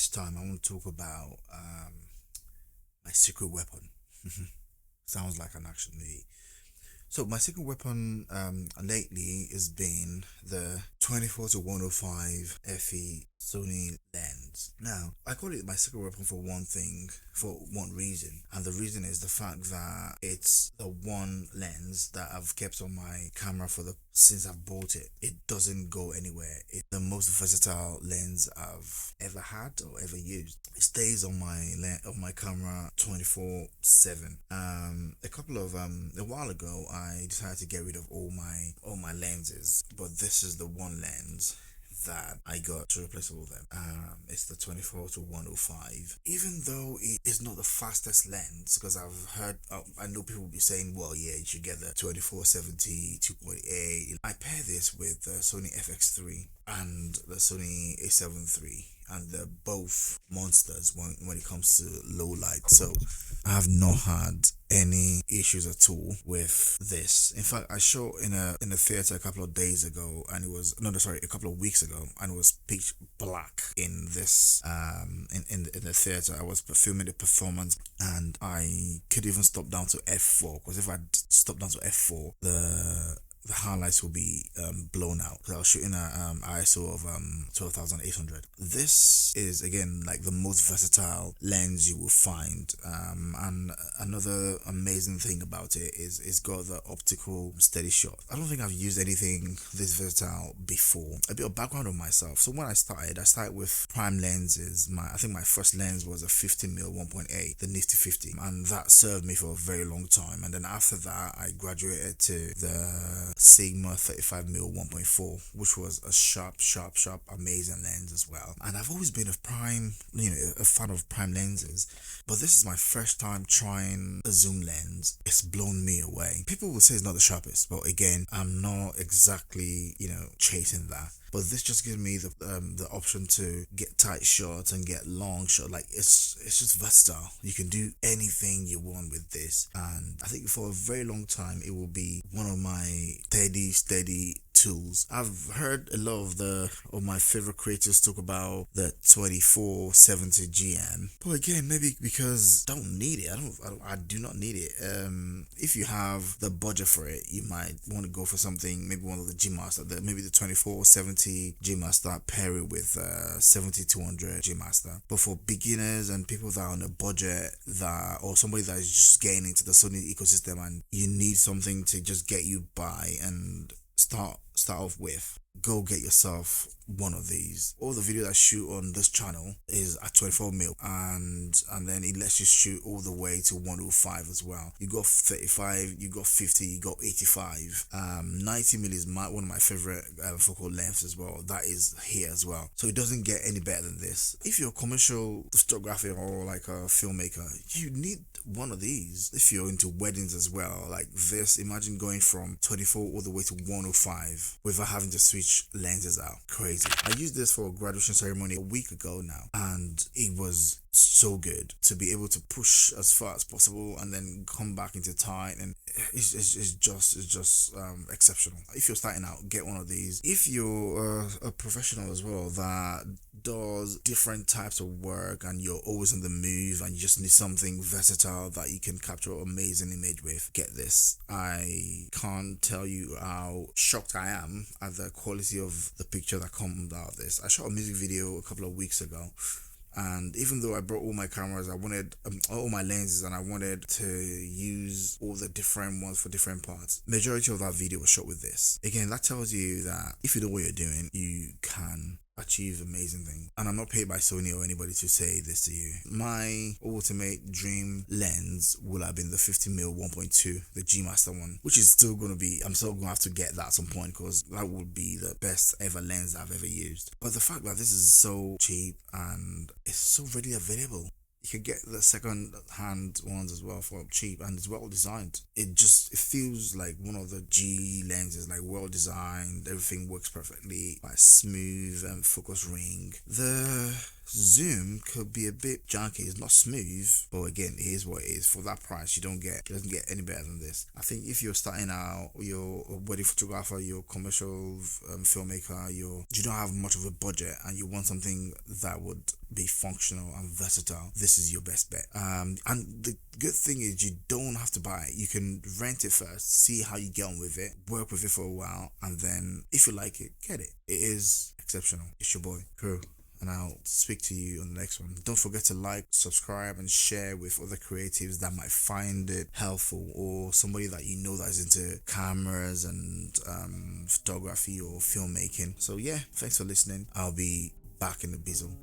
this time I want to talk about my secret weapon. Sounds like an action movie. So my secret weapon lately has been the 24 to 105 FE Sony lens. Now I call it my secret weapon for one thing, for one reason, and the reason is the fact that it's the one lens that I've kept on my camera since I've bought it. It doesn't go anywhere. It's the most versatile lens I've ever had or ever used. It stays on my camera 24/7. A while ago I decided to get rid of all my lenses, but this is the one lens that I got to replace all of them. It's the 24 to 105. Even though it is not the fastest lens, because I know people will be saying, well, yeah, you should get the 24-70 2.8. I pair this with the Sony FX3 and the Sony A7 III, and they're both monsters when it comes to low light. So I have not had any issues at all with this. In fact, I saw in a theater a couple of days ago, and a couple of weeks ago, and it was pitch black in this in the theater. I was filming the performance, and I could even stop down to f4, because if I stop down to f4, the highlights will be blown out, because I was shooting a ISO of 12,800. This is again like the most versatile lens you will find, and another amazing thing about it is it's got the optical steady shot. I don't think I've used anything this versatile before. A bit of background on myself. So when I started with prime lenses. I think my first lens was a 50mm 1.8, the Nifty 50, and that served me for a very long time. And then after that, I graduated to the Sigma 35mm 1.4, which was a sharp, amazing lens as well. And I've always been a fan of prime lenses, but this is my first time trying a zoom lens. It's blown me away. People will say it's not the sharpest, but again, I'm not exactly chasing that. But this just gives me the option to get tight shots and get long shots. Like it's just versatile. You can do anything you want with this, and I think for a very long time it will be one of my steady tools. I've heard a lot of my favorite creators talk about the 24-70 GM, but again, maybe because I don't need it. I do not need it. If you have the budget for it, you might want to go for something, maybe one of the G Master, maybe the 24-70 G Master, pair it with 70-200 G Master. But for beginners and people that are on a budget, or somebody that is just getting into the Sony ecosystem and you need something to just get you by and start off with, go get yourself one of these. All the videos I shoot on this channel is at 24mm, and then it lets you shoot all the way to 105 as well. You got 35, you got 50, you got 85. 90mm is one of my favorite focal lengths as well. That is here as well. So it doesn't get any better than this. If you're a commercial photographer or like a filmmaker, you need one of these. If you're into weddings as well, like this, imagine going from 24 all the way to 105 without having to switch lenses out. Crazy. I used this for a graduation ceremony a week ago now, and it was so good to be able to push as far as possible and then come back into tight, and it's just exceptional. If you're starting out, get one of these. If you're a professional as well that does different types of work and you're always on the move and you just need something versatile that you can capture an amazing image with, get this. I can't tell you how shocked I am at the quality of the picture that comes out of this. I shot a music video a couple of weeks ago, and even though I brought all my cameras, I wanted all my lenses, and I wanted to use all the different ones for different parts. Majority of that video was shot with this. Again, that tells you that if you know what you're doing, you can achieve amazing things. And I'm not paid by Sony or anybody to say this to you. My ultimate dream lens would have been the 50mm 1.2, the G Master one, which is still going to be, I'm still going to have to get that at some point, because that would be the best ever lens I've ever used. But the fact that this is so cheap and it's so readily available, you can get the second hand ones as well for cheap, and it's well designed. It feels like one of the G lenses, like well designed. Everything works perfectly, like smooth and focus ring. The Zoom could be a bit janky. It's not smooth, but again, it is what it is. For that price, it doesn't get any better than this. I think if you're starting out, you're a wedding photographer, you're a commercial filmmaker, you don't have much of a budget, and you want something that would be functional and versatile, this is your best bet. And the good thing is you don't have to buy it. You can rent it first, see how you get on with it, work with it for a while, and then if you like it, get it. It is exceptional. It's your boy Crew, and I'll speak to you on the next one. Don't forget to like, subscribe, and share with other creatives that might find it helpful, or somebody that you know that is into cameras and photography or filmmaking. So yeah, thanks for listening. I'll be back in the bizzle.